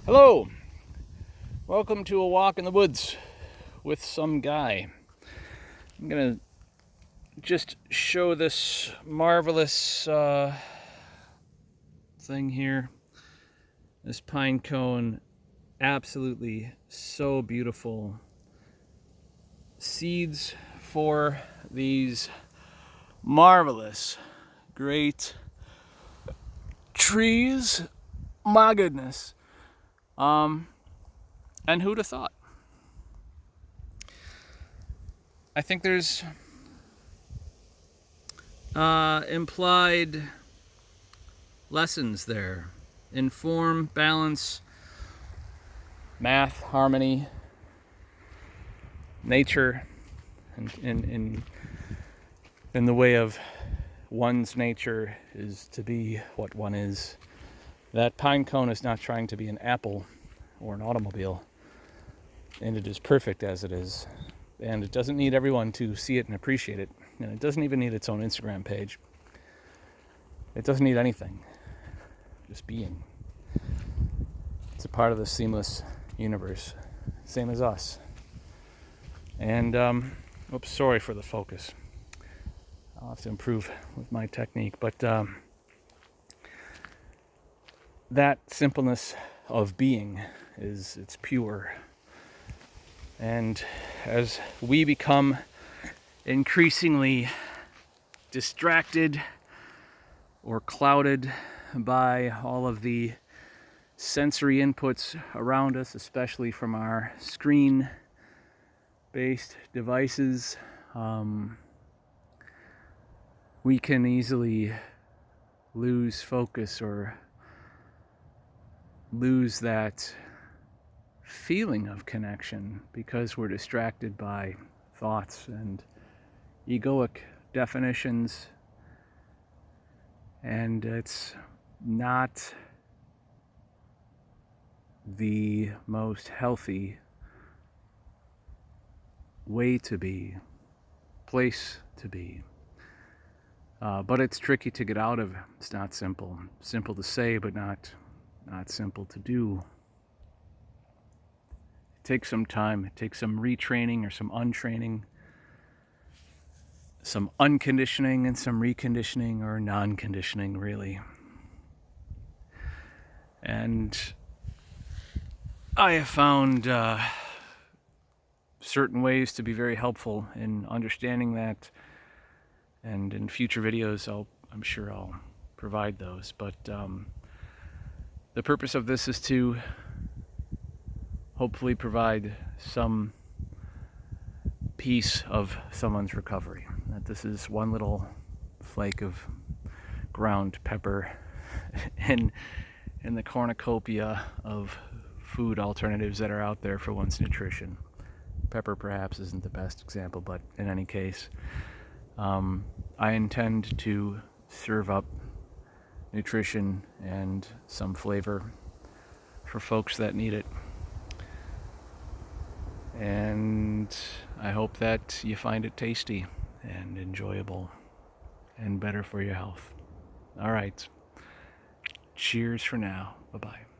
Hello, welcome to a walk in the woods with some guy. I'm gonna just show this marvelous thing here. This pine cone, absolutely so beautiful. Seeds for these marvelous, great trees. My goodness. And who'd have thought? I think there's implied lessons there in form, balance, math, harmony, nature, and in the way of one's nature is to be what one is. That pine cone is not trying to be an apple or an automobile, and it is perfect as it is. And it doesn't need everyone to see it and appreciate it. And it doesn't even need its own Instagram page. It doesn't need anything. Just being. It's a part of the seamless universe. Same as us. And, oops, sorry for the focus. I'll have to improve with my technique. But that simpleness of being it's pure. And as we become increasingly distracted or clouded by all of the sensory inputs around us, especially from our screen-based devices, we can easily lose focus or lose that feeling of connection because we're distracted by thoughts and egoic definitions, and it's not the most healthy way to be, place to be. But it's tricky to get out of. It's not simple. Simple to say, but not simple to do. It takes some time. It takes some retraining or some untraining, some unconditioning and some reconditioning or non-conditioning, really. And I have found certain ways to be very helpful in understanding that, and in future videos I'm sure I'll provide those. But the purpose of this is to hopefully provide some piece of someone's recovery. That this is one little flake of ground pepper in the cornucopia of food alternatives that are out there for one's nutrition. Pepper perhaps isn't the best example, but in any case, I intend to serve up nutrition and some flavor for folks that need it. And I hope that you find it tasty and enjoyable and better for your health. All right. Cheers for now. Bye-bye.